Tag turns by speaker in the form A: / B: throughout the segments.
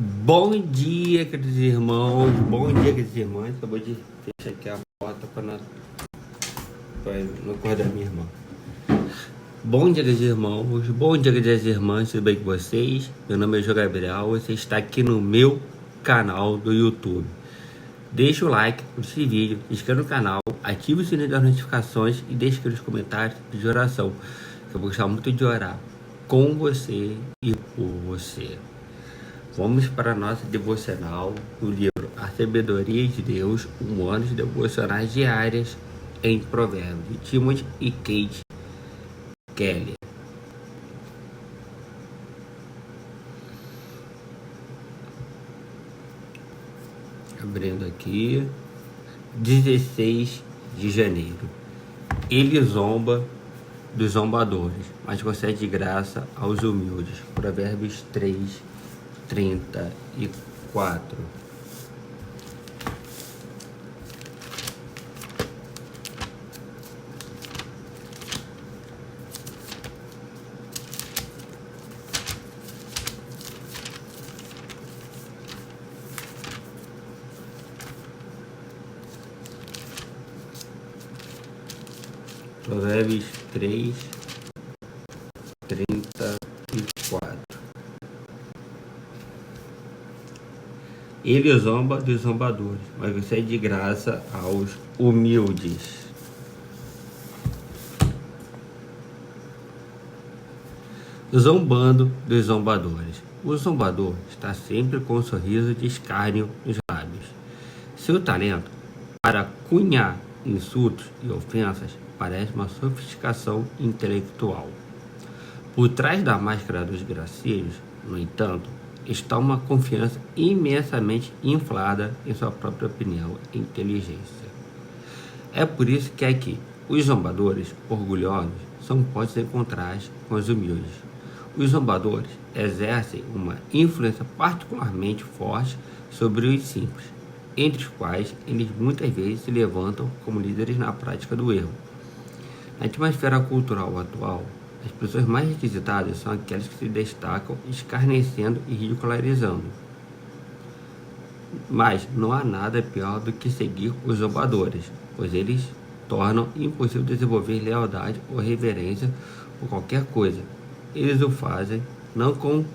A: Bom dia, queridos irmãos. Bom dia, queridos irmãos. Acabou de fechar aqui a porta para não acordar minha irmã. Bom dia, queridos irmãos. Bom dia, queridas irmãs. Tudo bem com vocês? Meu nome é João Gabriel. Você está aqui no meu canal do YouTube. Deixa o like nesse vídeo, inscreva no canal, ative o sininho das notificações e deixe aqui nos comentários de oração. Eu vou gostar muito de orar com você e por você. Vamos para a nossa devocional do livro A Sabedoria de Deus, anos devocionais diárias em Provérbios, de Timothy e Kate Keller. Abrindo aqui, 16 de janeiro. Ele zomba dos zombadores, mas concede graça aos humildes. Provérbios 3:34. Provérbios 3:34. Ele zomba dos zombadores, mas concede de graça aos humildes. Zombando dos zombadores. O zombador está sempre com um sorriso de escárnio nos lábios. Seu talento para cunhar insultos e ofensas parece uma sofisticação intelectual. Por trás da máscara dos gracieros, no entanto, está uma confiança imensamente inflada em sua própria opinião e inteligência. É por isso que aqui, os zombadores orgulhosos são postos em contraste com os humildes. Os zombadores exercem uma influência particularmente forte sobre os simples, entre os quais eles muitas vezes se levantam como líderes na prática do erro. Na atmosfera cultural atual, as pessoas mais requisitadas são aquelas que se destacam escarnecendo e ridicularizando. Mas não há nada pior do que seguir os zombadores, pois eles tornam impossível desenvolver lealdade ou reverência por qualquer coisa. Eles o fazem não com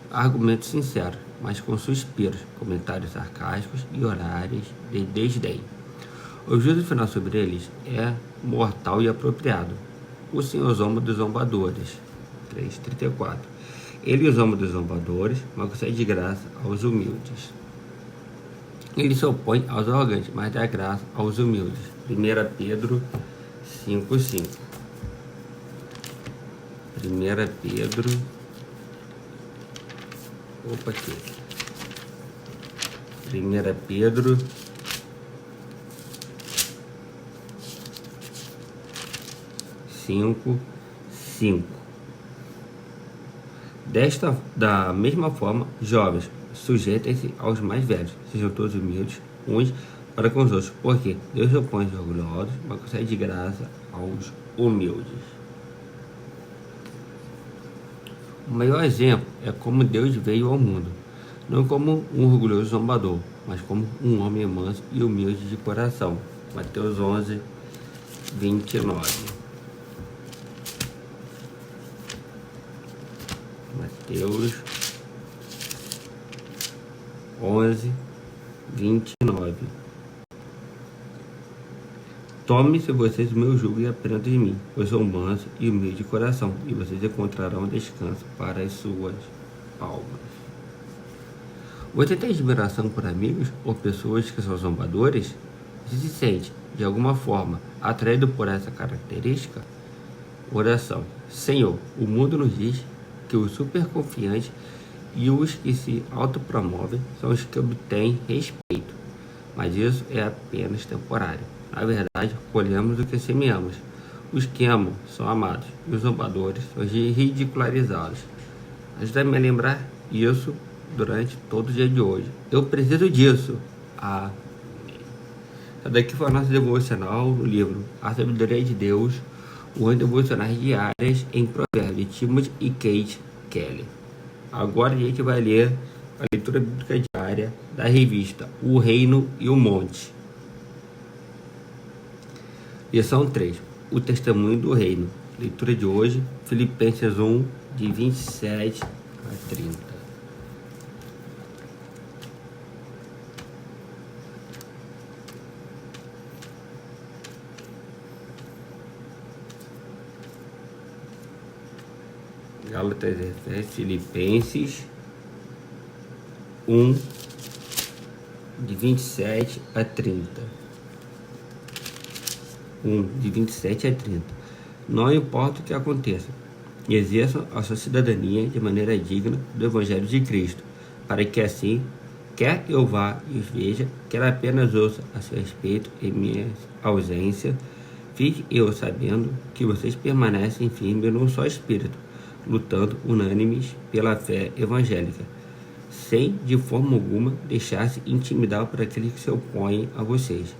A: argumentos sinceros, mas com suspiros, comentários sarcásticos e olhares de desdém. O juízo final sobre eles é mortal e apropriado. O Senhor zomba dos zombadores. 3:34. Ele zomba dos zombadores, mas concede de graça aos humildes. Ele se opõe aos arrogantes, mas dá graça aos humildes. 1 Pedro 5:5. 1 Pedro. Opa, aqui. 1 Pedro 5:5. Da mesma forma, jovens, sujeitem-se aos mais velhos, sejam todos humildes uns para com os outros, porque Deus se opõe aos orgulhosos, mas concede de graça aos humildes. O maior exemplo é como Deus veio ao mundo, não como um orgulhoso zombador, mas como um homem manso e humilde de coração. Mateus 11:29. Mateus 11:29. Tome-se vocês o meu jugo e aprendam de mim, pois sou manso e humilde de coração, e vocês encontrarão descanso para as suas almas. Você tem admiração por amigos ou pessoas que são zombadores? Você se sente, de alguma forma, atraído por essa característica? Oração. Senhor, o mundo nos diz que os superconfiantes e os que se autopromovem são os que obtêm respeito, mas isso é apenas temporário. Na verdade, colhemos o que semeamos. Os que amam são amados, e os zombadores são ridicularizados. Ajuda-me a lembrar isso durante todo o dia de hoje. Eu preciso disso. Amém. Essa daqui foi a nossa devocional no livro A Sabedoria de Deus, anos devocionais diárias em Provérbios, de Timothy e Kate Keller. Agora a gente vai ler a leitura bíblica diária da revista O Reino e o Monte. Lição 3. O Testemunho do Reino. Leitura de hoje, Filipenses 1, de 27 a 30. Gálatas, Filipenses 1, de 27 a 30. 1, de 27 a 30. Não importa o que aconteça, exerçam a sua cidadania de maneira digna do Evangelho de Cristo, para que assim, quer eu vá e os veja, quer apenas ouça a seu respeito em minha ausência, fique eu sabendo que vocês permanecem firmes num só espírito, lutando unânimes pela fé evangélica, sem de forma alguma deixar-se intimidar por aqueles que se opõem a vocês.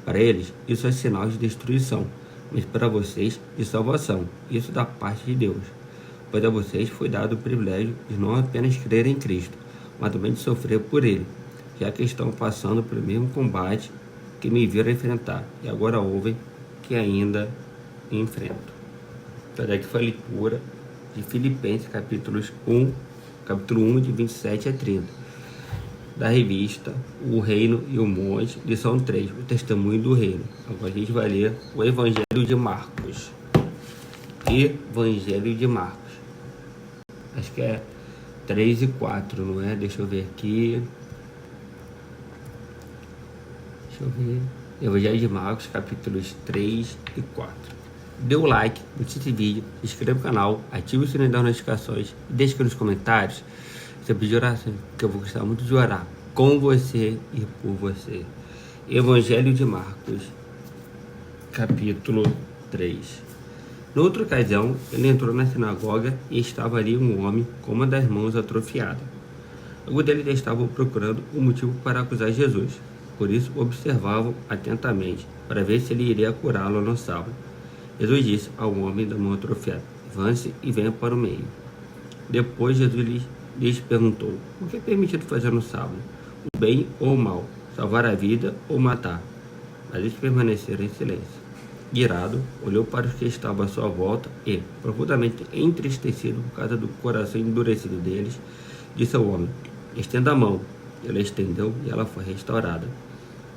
A: Para eles, isso é sinal de destruição, mas para vocês, de salvação, isso da parte de Deus. Pois a vocês foi dado o privilégio de não apenas crer em Cristo, mas também de sofrer por Ele, já que estão passando pelo mesmo combate que me viram enfrentar, e agora ouvem que ainda enfrento. Então, daqui foi a leitura de Filipenses, capítulo 1, de 27 a 30, da revista O Reino e o Monte, lição 3, o Testemunho do Reino. Agora a gente vai ler o Evangelho de Marcos. Evangelho de Marcos. Acho que é 3 e 4, não é? Deixa eu ver aqui. Evangelho de Marcos, capítulos 3 e 4. Dê o like, curte esse vídeo, se inscreva no canal, ative o sininho das notificações e deixe aqui nos comentários se pedir oração, que eu vou gostar muito de orar com você e por você. Evangelho de Marcos, capítulo 3. Noutra ocasião, ele entrou na sinagoga e estava ali um homem com uma das mãos atrofiada. Alguns deles estavam procurando um motivo para acusar Jesus, por isso observavam atentamente para ver se ele iria curá-lo no sábado. Jesus disse ao homem da mão atrofiada: avance e venha para o meio. Depois Jesus lhes perguntou: o que é permitido fazer no sábado? O bem ou o mal? Salvar a vida ou matar? Mas eles permaneceram em silêncio. Irado, olhou para os que estavam à sua volta e, profundamente entristecido por causa do coração endurecido deles, disse ao homem: estenda a mão. Ele a estendeu e ela foi restaurada.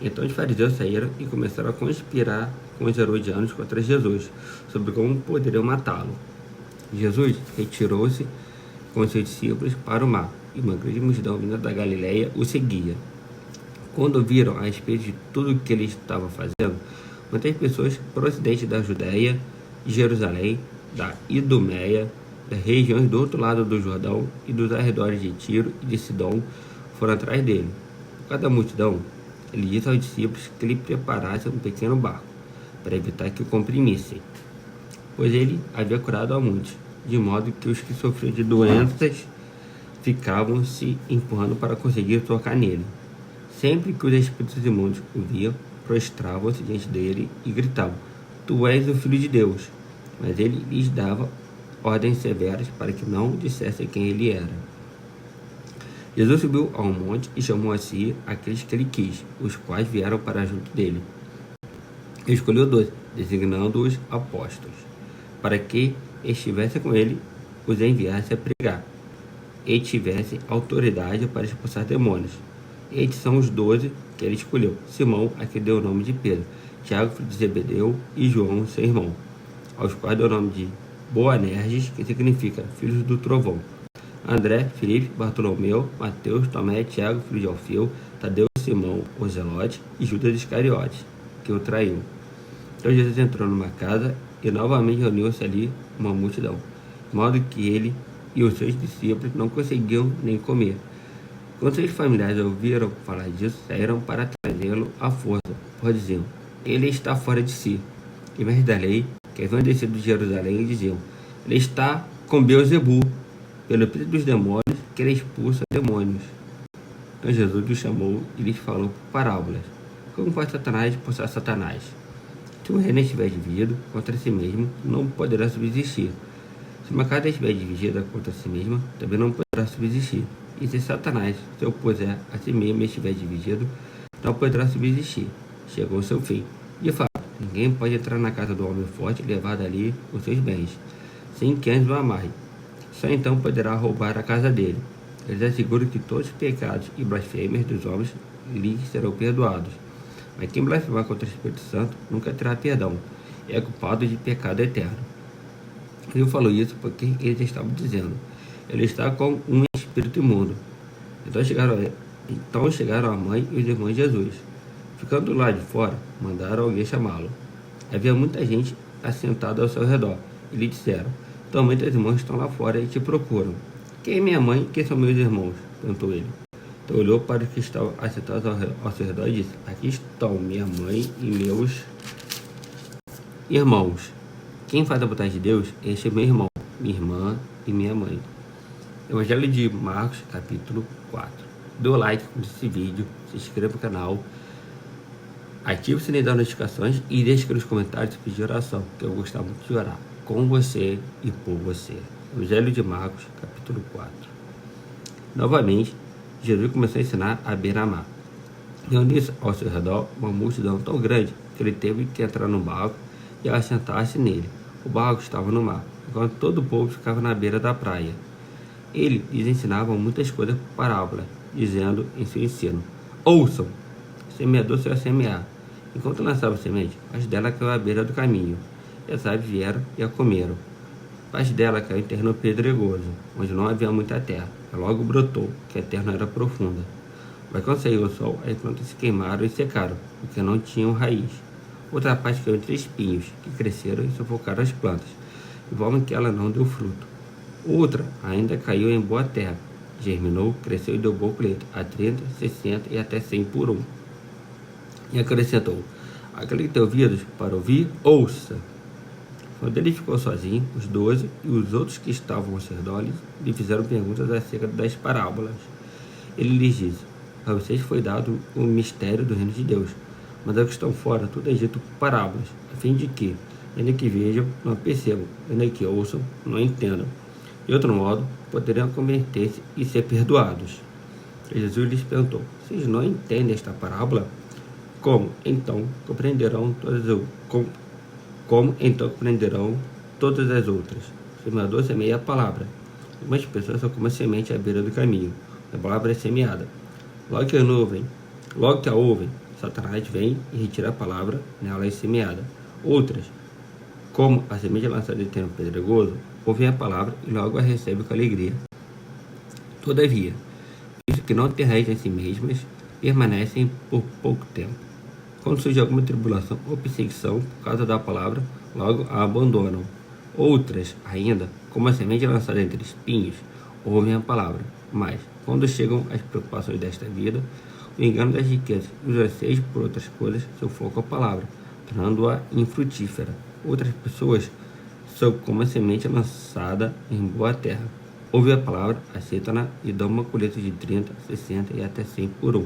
A: Então os fariseus saíram e começaram a conspirar com os herodianos contra Jesus, sobre como poderiam matá-lo. Jesus retirou-se com seus discípulos para o mar, e uma grande multidão vinda da Galileia o seguia. Quando viram a respeito de tudo o que ele estava fazendo, muitas pessoas procedentes da Judéia, de Jerusalém, da Idumeia, das regiões do outro lado do Jordão e dos arredores de Tiro e de Sidom foram atrás dele. Por causa da multidão, ele disse aos discípulos que lhe preparassem um pequeno barco, para evitar que o comprimissem, pois ele havia curado a muitos, de modo que os que sofriam de doenças ficavam se empurrando para conseguir tocar nele. Sempre que os espíritos imundos o viam, prostravam-se diante dele e gritavam: tu és o Filho de Deus. Mas ele lhes dava ordens severas para que não dissessem quem ele era. Jesus subiu ao monte e chamou a si aqueles que ele quis, os quais vieram para junto dele. Ele escolheu 12, designando-os apóstolos, para que estivesse com ele, os enviasse a pregar, e tivesse autoridade para expulsar demônios. Estes são os 12 que ele escolheu: Simão, a que deu o nome de Pedro, Tiago, filho de Zebedeu, e João, seu irmão, aos quais deu o nome de Boanerges, que significa filhos do trovão, André, Filipe, Bartolomeu, Mateus, Tomé, Tiago, filho de Alfeu, Tadeu, Simão, o Zelote e Judas Iscariotes, que o traiu. Então Jesus entrou numa casa e novamente reuniu-se ali uma multidão, de modo que ele e os seus discípulos não conseguiam nem comer. Quando seus familiares ouviram falar disso, saíram para trazê-lo à força, pois diziam: ele está fora de si. E mestres da lei, que haviam descido de Jerusalém, diziam: ele está com Beelzebul, pelo espírito dos demônios, que ele expulsa demônios. Então Jesus os chamou e lhes falou por parábolas: como pode Satanás expulsar Satanás? Se um reino estiver dividido contra si mesmo, não poderá subsistir. Se uma casa estiver dividida contra si mesma, também não poderá subsistir. E se Satanás se opuser a si mesmo e estiver dividido, não poderá subsistir. Chegou o seu fim. De fato, ninguém pode entrar na casa do homem forte e levar dali os seus bens, sem que antes o amarre. Só então poderá roubar a casa dele. Eles asseguram que todos os pecados e blasfêmias dos homens lhes serão perdoados. Mas quem blasfemar contra o Espírito Santo nunca terá perdão. É culpado de pecado eterno. Ele falou isso porque eles estavam dizendo: ele está com um espírito imundo. Então chegaram a mãe e os irmãos de Jesus. Ficando lá de fora, mandaram alguém chamá-lo. Havia muita gente assentada ao seu redor. E lhe disseram: tua mãe e teus irmãos estão lá fora e te procuram. Quem é minha mãe e quem são meus irmãos? Perguntou ele. Então olhou para os que estavam assentados ao seu redor e disse: aqui estão minha mãe e meus irmãos. Quem faz a vontade de Deus, este é meu irmão, minha irmã e minha mãe. Evangelho de Marcos, capítulo 4. Dê o like nesse vídeo, se inscreva no canal, ative o sininho das notificações e deixe aqui nos comentários pedir oração, que eu vou gostar muito de orar com você e por você. Evangelho de Marcos, capítulo 4. Novamente, Jesus começou a ensinar à beira-mar. Reuniu-se ao seu redor uma multidão tão grande que ele teve que entrar no barco e assentar-se nele. O barco estava no mar, enquanto todo o povo ficava na beira da praia. Ele lhes ensinava muitas coisas por parábola, dizendo em seu ensino: ouçam, o semeador saiu a semear. Enquanto lançava semente, parte dela caiu à beira do caminho, e as aves vieram e a comeram. Parte dela caiu em terreno pedregoso, onde não havia muita terra. E logo brotou, que a terra não era profunda. Mas quando saiu o sol, as plantas se queimaram e secaram, porque não tinham raiz. Outra parte caiu entre espinhos, que cresceram e sufocaram as plantas, de forma que ela não deu fruto. Outra ainda caiu em boa terra, germinou, cresceu e deu bom colheita, a 30, 60 e até 100 por um. E acrescentou: aquele que tem ouvidos para ouvir, ouça. Quando ele ficou sozinho, os 12 e os outros que estavam ao seu redor lhe fizeram perguntas acerca das parábolas. Ele lhes disse: a vocês foi dado o mistério do reino de Deus, mas aos que estão fora tudo é dito por parábolas, a fim de que, ainda que vejam, não percebam, ainda que ouçam, não entendam. De outro modo, poderiam converter-se e ser perdoados. E Jesus lhes perguntou: vocês não entendem esta parábola? Como então compreenderão todas as outras? O semeador semeia a palavra. Algumas pessoas são como a semente à beira do caminho. A palavra é semeada. Logo que a ouvem, Satanás vem e retira a palavra, nela é semeada. Outras, como a semente lançada em terreno pedregoso, ouvem a palavra e logo a recebem com alegria. Todavia, visto que não têm raiz em si mesmas, permanecem por pouco tempo. Quando surge alguma tribulação ou perseguição por causa da palavra, logo a abandonam. Outras, ainda, como a semente lançada entre espinhos, ouvem a palavra, mas, quando chegam as preocupações desta vida, o engano das riquezas e os anseios por outras coisas sufocam a palavra, tornando-a infrutífera. Outras pessoas são como a semente lançada em boa terra. Ouvem a palavra, aceitam-na e dão uma colheita de 30, 60 e até 100 por um.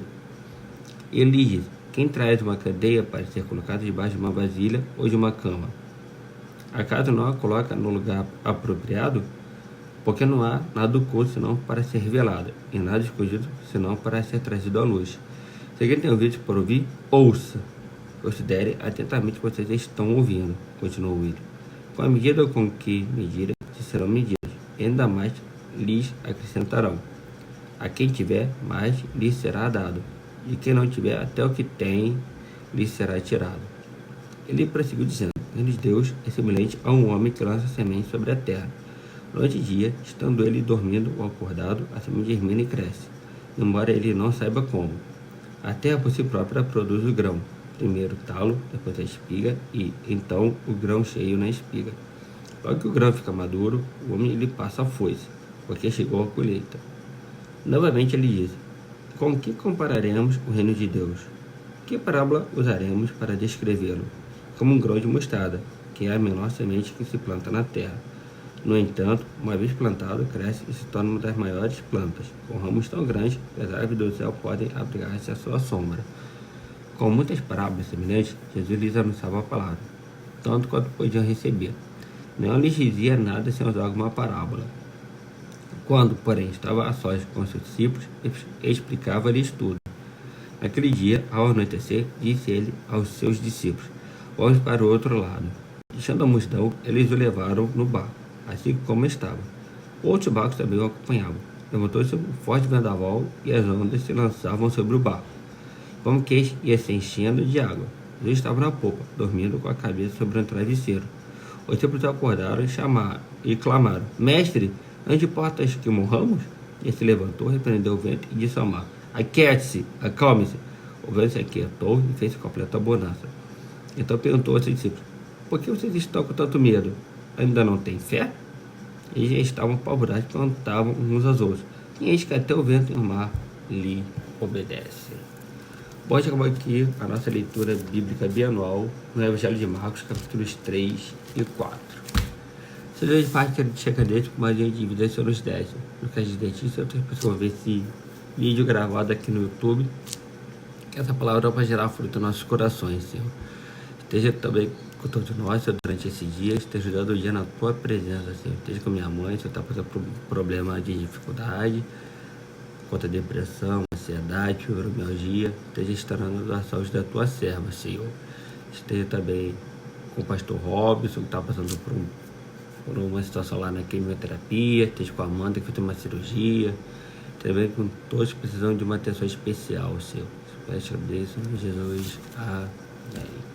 A: Ele lhes diz: quem traz uma cadeia para ser colocada debaixo de uma vasilha ou de uma cama? Acaso não a coloca no lugar apropriado? Porque não há nada oculto senão para ser revelado, e nada escondido senão para ser trazido à luz. Se alguém tem ouvidos para ouvir, ouça. Considere atentamente o que vocês estão ouvindo, continuou ele. Com a medida com que medirem, serão medidas, e ainda mais lhes acrescentarão. A quem tiver, mais lhes será dado, e quem não tiver, até o que tem, lhes será tirado. Ele prosseguiu dizendo: o reino de Deus é semelhante a um homem que lança semente sobre a terra. Durante o dia, estando ele dormindo ou acordado, a semente germina e cresce, embora ele não saiba como. A terra por si própria produz o grão, primeiro o talo, depois a espiga e, então, o grão cheio na espiga. Logo que o grão fica maduro, o homem lhe passa a foice, porque chegou a colheita. Novamente ele diz: com que compararemos o reino de Deus? Que parábola usaremos para descrevê-lo? Como um grão de mostarda, que é a menor semente que se planta na terra. No entanto, uma vez plantado, cresce e se torna uma das maiores plantas, com ramos tão grandes que as aves do céu podem abrigar-se à sua sombra. Com muitas parábolas semelhantes, Jesus lhes anunciava a palavra, tanto quanto podiam receber. Não lhes dizia nada sem usar alguma parábola. Quando, porém, estava a sós com seus discípulos, explicava-lhes tudo. Naquele dia, ao anoitecer, disse ele aos seus discípulos: Vamos para o outro lado. Deixando a multidão, eles o levaram no barco, assim como estava. Outros barcos também o acompanhavam. Levantou-se um forte vendaval e as ondas se lançavam sobre o barco, como que ia se enchendo de água. Eles estavam na popa, dormindo com a cabeça sobre um travesseiro. Os discípulos acordaram e clamaram: Mestre, não te importas que morramos? Ele se levantou, repreendeu o vento e disse ao mar: Aquiete-se, acalme-se. O vento se aquietou e fez completa bonança. Então perguntou aos seus discípulos: Por que vocês estão com tanto medo? Ainda não têm fé? Eles já estavam apavorados e perguntavam uns aos outros: E eis que até o vento e o mar lhe obedecem. Bom, a gente acabou aqui a nossa leitura bíblica bianual no Evangelho de Marcos, capítulos 3 e 4. Se de parte de checa desse, como a gente divide isso nos 10. No caso de dentista, outras pessoas vão ver esse vídeo gravado aqui no YouTube. Que essa palavra vai gerar fruto nos nossos corações, Senhor. Esteja também com todos nós, Senhor, durante esse dia, esteja ajudando o dia na tua presença, Senhor. Esteja com minha mãe, se eu está passando por um problema de dificuldade, contra a depressão, ansiedade, fibromialgia, esteja estarando a saúde da tua serva, Senhor. Esteja também com o pastor Robson, que está passando por uma situação lá na quimioterapia, esteja com a Amanda, que vai ter uma cirurgia, também com todos precisando de uma atenção especial, Senhor. Peço a bênção de Jesus. Amém.